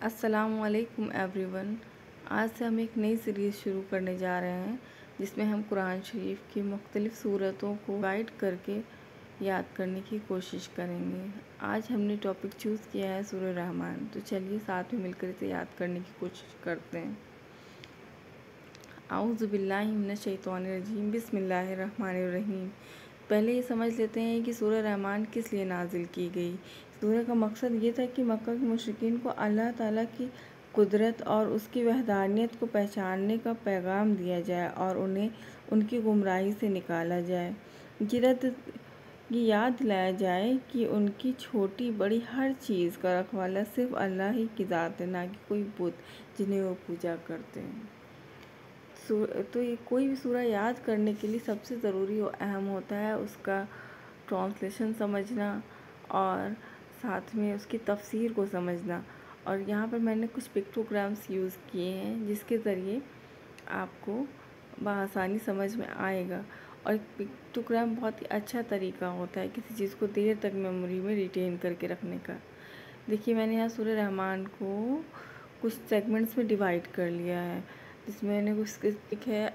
السلام علیکم every one. آج سے ہم ایک نئی سیریز شروع کرنے جا رہے ہیں جس میں ہم قرآن شریف کی مختلف صورتوں کو گائیڈ کر کے یاد کرنے کی کوشش کریں گے۔ آج ہم نے ٹاپک چوز کیا ہے سورہ رحمان، تو چلیے ساتھ میں مل کر اسے یاد کرنے کی کوشش کرتے ہیں۔ اعوذ باللہ من الشیطان الرجیم، بسم اللہ الرحمن الرحیم۔ پہلے یہ سمجھ لیتے ہیں کہ سورہ رحمان کس لیے نازل کی گئی۔ سورہ کا مقصد یہ تھا کہ مکہ کے مشرکین کو اللہ تعالیٰ کی قدرت اور اس کی وحدانیت کو پہچاننے کا پیغام دیا جائے اور انہیں ان کی گمراہی سے نکالا جائے۔ یہ یاد دلایا جائے کہ ان کی چھوٹی بڑی ہر چیز کا رکھوالا صرف اللہ ہی کی ذات ہے، نہ کہ کوئی بت جنہیں وہ پوجا کرتے ہیں۔ تو یہ کوئی بھی سورہ یاد کرنے کے لیے سب سے ضروری و اہم ہوتا ہے اس کا ٹرانسلیشن سمجھنا اور ساتھ میں اس کی تفسیر کو سمجھنا۔ اور یہاں پر میں نے کچھ پکٹوگرامس یوز کیے ہیں جس کے ذریعے آپ کو بآسانی سمجھ میں آئے گا۔ اور ایک پکٹوگرام بہت ہی اچھا طریقہ ہوتا ہے کسی چیز کو دیر تک میموری میں ریٹین کر کے رکھنے کا۔ دیکھیے میں نے یہاں سورہ رحمان کو کچھ سیگمنٹس میں ڈیوائڈ کر لیا ہے، جس میں نے کچھ لکھا ہے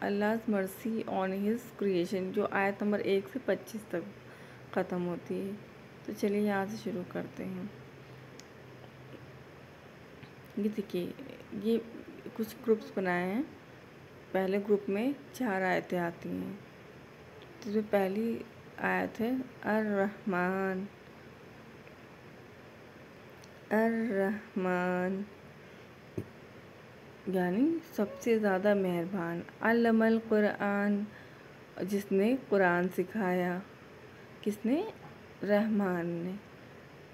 Allah's mercy on his creation، جو آیت نمبر 1 سے 25 تک ختم ہوتی ہے۔ تو چلیے یہاں سے شروع کرتے ہیں۔ یہ دیکھیے، یہ کچھ گروپس بنائے ہیں۔ پہلے گروپ میں 4 آیتیں آتی ہیں، جس میں پہلی آیت ہے الرحمن۔ الرحمن یعنی سب سے زیادہ مہربان۔ علم القرآن، جس نے قرآن سکھایا۔ کس نے؟ رحمان نے۔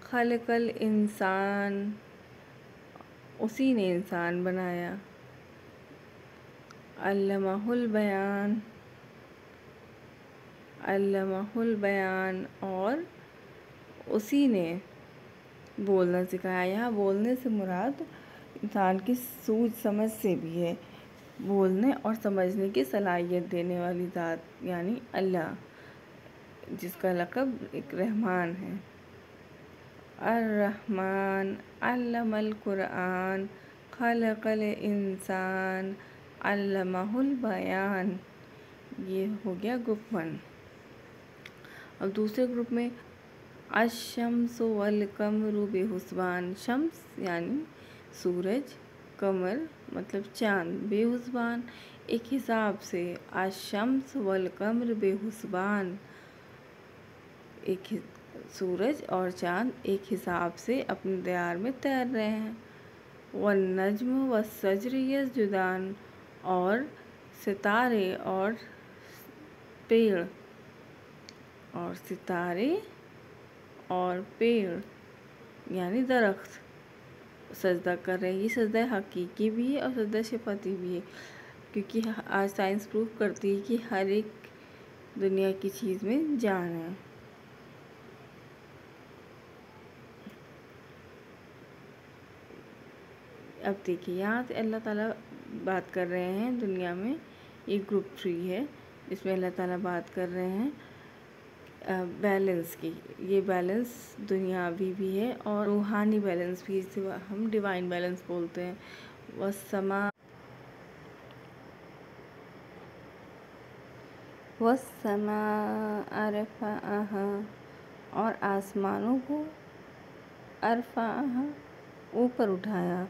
خلق الانسان، اسی نے انسان بنایا۔ علمہ البیان، علمہ البیان اور اسی نے بولنا سکھایا۔ یہاں بولنے سے مراد انسان کی سوچ سمجھ سے بھی ہے، بولنے اور سمجھنے کی صلاحیت دینے والی ذات یعنی اللہ، جس کا لقب ایک رحمان ہے۔ الرحمن علم القرآن خلق الانسان علمہ البیان۔ یہ ہو گیا گروپ 1۔ اب دوسرے گروپ میں الشمس والقمر بحسبان۔ شمس یعنی سورج، قمر مطلب چاند، بحسبان ایک حساب سے۔ الشمس والقمر بحسبان، ایک سورج اور چاند ایک حساب سے اپنے دیار میں تیر رہے ہیں۔ والنجم والشجر یسجدان، اور ستارے اور پیڑ، اور ستارے اور پیڑ یعنی درخت سجدہ کر رہے ہیں۔ یہ سجدہ حقیقی بھی ہے اور سجدہ صفتی بھی ہے، کیونکہ آج سائنس پروف کرتی ہے کہ ہر ایک دنیا کی چیز میں جان ہے۔ اب دیکھیے یہاں سے اللہ تعالیٰ بات کر رہے ہیں دنیا میں، یہ گروپ 3 ہے جس میں اللہ تعالیٰ بات کر رہے ہیں بیلنس کی۔ یہ بیلنس دنیاوی بھی ہے اور روحانی بیلنس بھی، جسے ہم ڈیوائن بیلنس بولتے ہیں۔ والسماء رفعها، اور آسمانوں کو ارفعها اوپر اٹھایا۔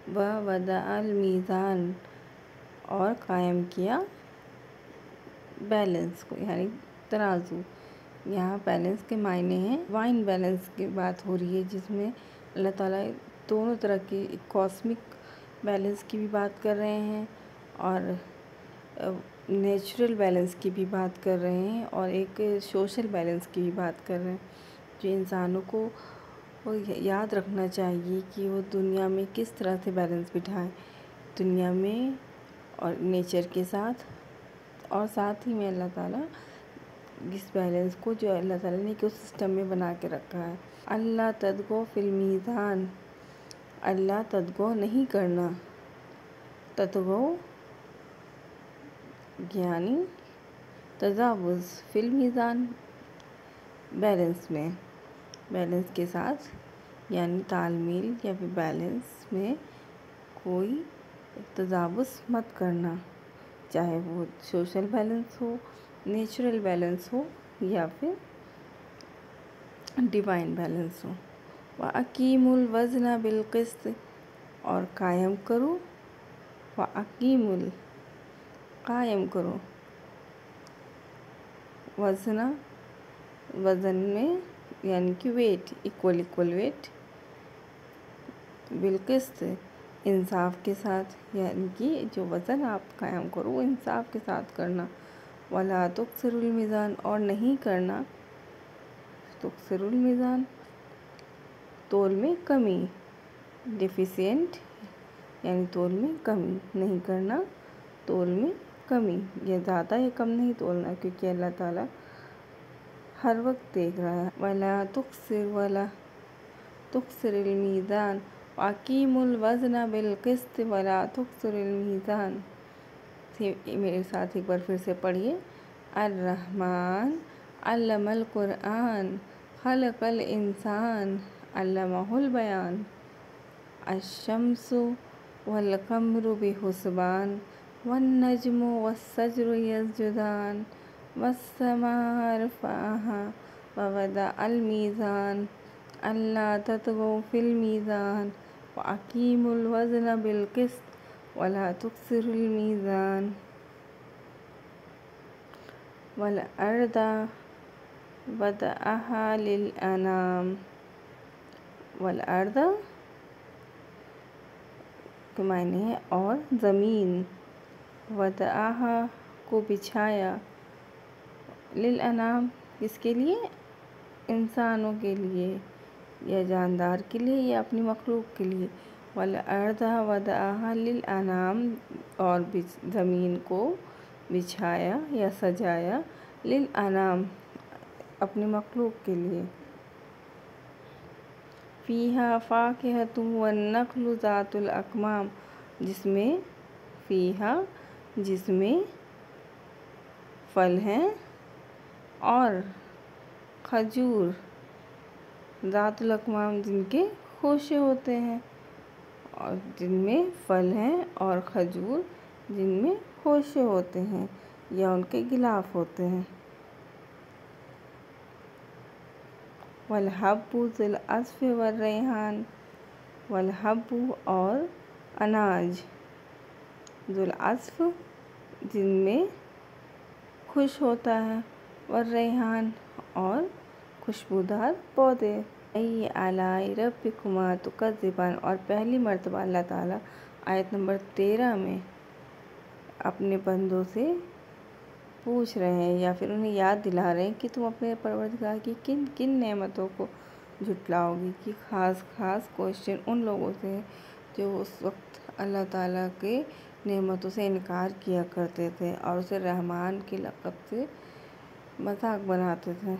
ووضع المیزان، اور قائم کیا بیلنس کو یعنی ترازو۔ یہاں بیلنس کے معنی ہیں ڈیوائن بیلنس کی بات ہو رہی ہے، جس میں اللہ تعالیٰ دونوں طرح کی کاسمک بیلنس کی بھی بات کر رہے ہیں اور نیچرل بیلنس کی بھی بات کر رہے ہیں، اور ایک سوشل بیلنس کی بھی بات کر رہے ہیں، جو انسانوں کو یاد رکھنا چاہیے کہ وہ دنیا میں کس طرح سے بیلنس بٹھائیں، دنیا میں اور نیچر کے ساتھ، اور ساتھ ہی میں اللہ تعالیٰ اس بیلنس کو جو اللہ تعالیٰ نے ایک سسٹم میں بنا کے رکھا ہے۔ اللہ تطغوا فی المیزان، اللہ تطغوا نہیں کرنا۔ تطغوا یعنی تجاوز، فی المیزان بیلنس میں، بیلنس کے ساتھ یعنی تال میل یا پھر بیلنس میں کوئی تجاوز مت کرنا، چاہے وہ سوشل بیلنس ہو، نیچرل بیلنس ہو یا پھر ڈیوائن بیلنس ہو۔ وَأَقِیمُوا الْوَزْنَ بِالْقِسْطِ، اور قائم کرو، وَأَقِیمُوا، قائم کرو، وزن میں یعنی کہ ویٹ، ایکول ویٹ، بالقسط، انصاف کے ساتھ، یعنی کہ جو وزن آپ قائم کرو وہ انصاف کے ساتھ کرنا۔ وَلَا تُكْسِرُوا الْمِيزَانَ، اور نہیں کرنا تُكْسِرُوا الْمِيزَانَ، تول میں کمی، ڈیفیسینٹ یعنی تول میں کمی نہیں کرنا، تول میں کمی، یا زیادہ یا کم نہیں تولنا، کیونکہ اللہ تعالیٰ ہر وقت دیکھ رہا ہے۔ وَلَا تُكْسِرُوا الْمِيزَانَ وَأَقِیمُوا الْوَزْنَ بِالْقِسْطِ وَلَا تُكْسِرُوا الْمِيزَانَ۔ میرے ساتھ ایک بار پھر سے پڑھیے۔ الرحمن علم القرآن خلق الانسان علمہ البیان، الشمس والقمر بحسبان والنجم والشجر یسجدان والسماء رفعها ووضع الميزان ألا تطغوا في الميزان وأقيموا الوزن بالقسط ولا تكسروا الميزان والأرض وضعها للأنام۔ والأرض کے معنی ہے اور زمین، وضعها کو بچھایا، للأنام کس کے لیے؟ انسانوں کے لیے یا جاندار کے لیے یا اپنی مخلوق کے لیے۔ والأرض وضعها للأنام، اور زمین کو بچھایا یا سجایا، للأنام اپنی مخلوق کے لیے۔ فیہا فاکہۃ والنخل ذات الاکمام، جس میں فیہا، جس میں پھل ہیں، اور کھجور ذات الاکمام، جن کے خوشے ہوتے ہیں، اور جن میں پھل ہیں اور کھجور جن میں خوشے ہوتے ہیں یا ان کے غلاف ہوتے ہیں۔ والحب ذو العصف والریحان، والحب اور اناج، ذو العصف جن میں خوش ہوتا ہے، والریحان اور خوشبودار پودے۔ ای آلاء ربکما تکذبان، اور پہلی مرتبہ اللہ تعالیٰ آیت نمبر 13 میں اپنے بندوں سے پوچھ رہے ہیں یا پھر انہیں یاد دلا رہے ہیں کہ تم اپنے پروردگار کی کن کن نعمتوں کو جھٹلاؤ گی، کہ خاص کوشچن ان لوگوں سے ہے جو اس وقت اللہ تعالیٰ کے نعمتوں سے انکار کیا کرتے تھے اور اسے رحمان کے لقب سے مذاق بناتے تھے،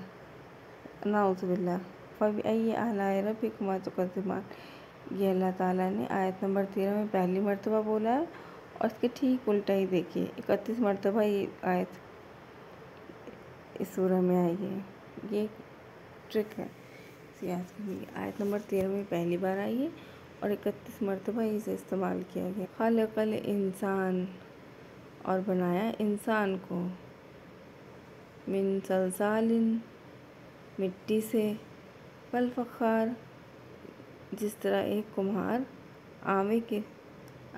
نعوذ باللہ۔ فَبِأَيِّ آلَاءِ رَبِّكُمَا تُكَذِّبَانِ، یہ اللہ تعالیٰ نے آیت نمبر 13 میں پہلی مرتبہ بولا ہے، اور اس کے ٹھیک الٹا ہی دیکھیے 31 مرتبہ یہ آیت اس سورہ میں آئی ہے۔ یہ ٹرک ہے آیت نمبر 13 میں پہلی بار آئی ہے اور 31 مرتبہ اسے استعمال کیا گیا۔ خلق الانسان، اور بنایا انسان کو، من صلصال، مٹی سے، کالفخار، جس طرح ایک کمہار آمے کے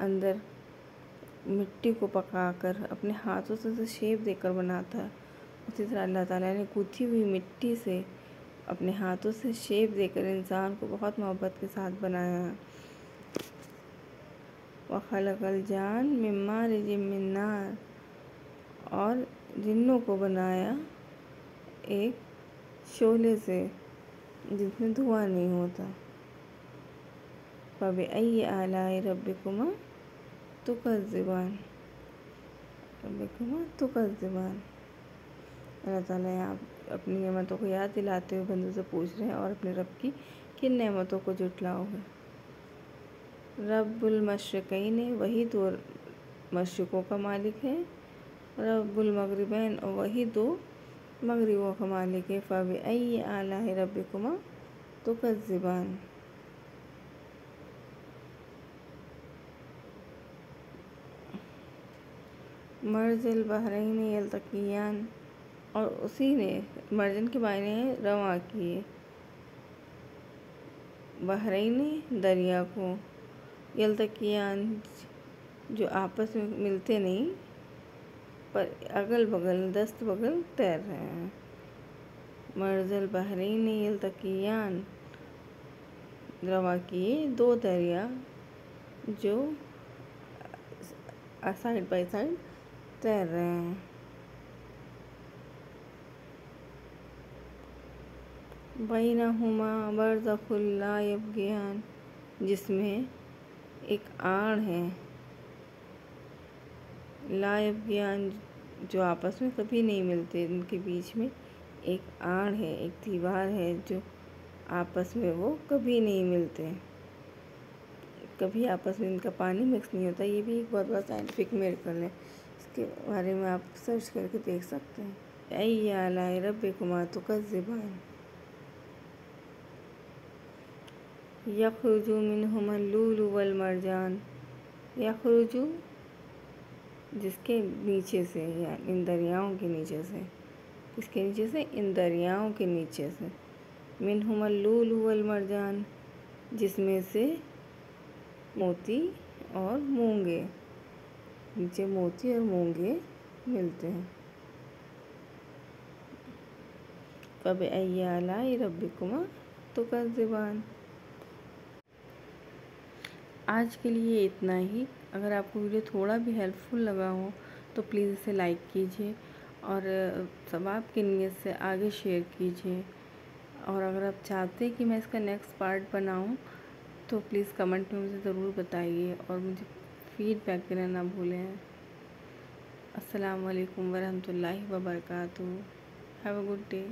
اندر مٹی کو پکا کر اپنے ہاتھوں سے اسے شیپ دے کر بناتا ہے، اسی طرح اللہ تعالیٰ نے گتھی ہوئی مٹی سے اپنے ہاتھوں سے شیپ دے کر انسان کو بہت محبت کے ساتھ بنایا ہے۔ وَخَلَقَ الْجَانَّ مِن مَّارِجٍ مِّن نَّارٍ، اور جنوں کو بنایا ایک شعلے سے جس میں دھواں نہیں ہوتا۔ فَبِأَيِّ آلَاءِ رَبِّكُمَا تُكَذِّبَانِ، اللہ تعالیٰ یہاں اپنی نعمتوں کو یاد دلاتے ہوئے بندوں سے پوچھ رہے ہیں اور اپنے رب کی کن نعمتوں کو جھٹلاؤ گے۔ رب المشرقین، وہی دو مشرقوں کا مالک ہے، رب المغربین، اور وہی دو مغربوں کا مالک ہے۔ فَبِأَيِّ آلَاءِ رَبِّكُمَا تُكَذِّبَانِ، مرج البحرین یلتقیان، اور اسی نے مرجن کے معنی ہیں رواں کیے، بحرین دریا کو، یلتقیان جو آپس میں ملتے نہیں پر اگل بغل دست بغل تیر رہے ہیں۔ مرج البحرین یلتقیان، رواں کیے دو دریا جو سائڈ بائی سائڈ تیر رہے ہیں۔ بینہما برزخ لا یبغیان، جس میں ایک آڑ ہے، لا یبغیان جو آپس میں کبھی نہیں ملتے، ان کے بیچ میں ایک آڑ ہے، ایک دیوار ہے جو آپس میں وہ کبھی نہیں ملتے، کبھی آپس میں ان کا پانی مکس نہیں ہوتا۔ یہ بھی ایک بہت بڑا سائنٹیفک میریکل ہے، اس کے بارے میں آپ سرچ کر کے دیکھ سکتے ہیں۔ فَبِأَيِّ آلَاءِ رَبِّكُمَا تُكَذِّبَانِ، یخرج منہما اللؤلؤ والمرجان، یخرج جس کے نیچے سے، یعنی ان دریاؤں کے نیچے سے، کس کے نیچے سے؟ ان دریاؤں کے نیچے سے، منہما اللؤلؤ والمرجان، جس میں سے موتی اور مونگے، نیچے موتی اور مونگے ملتے ہیں۔ فَبِأَيِّ آلَاءِ رَبِّكُمَا تُكَذِّبَانِ۔ آج کے لیے اتنا ہی۔ اگر آپ کو ویڈیو تھوڑا بھی ہیلپ فل لگا ہو تو پلیز اسے لائک کیجیے، اور ثواب کی نیت سے آگے شیئر کیجیے، اور اگر آپ چاہتے ہیں کہ میں اس کا نیکسٹ پارٹ بناؤں تو پلیز کمنٹ میں مجھے ضرور بتائیے، اور مجھے فیڈ بیک دینا نہ بھولیں۔ السلام علیکم ورحمۃ اللہ وبرکاتہ۔ Have a good day.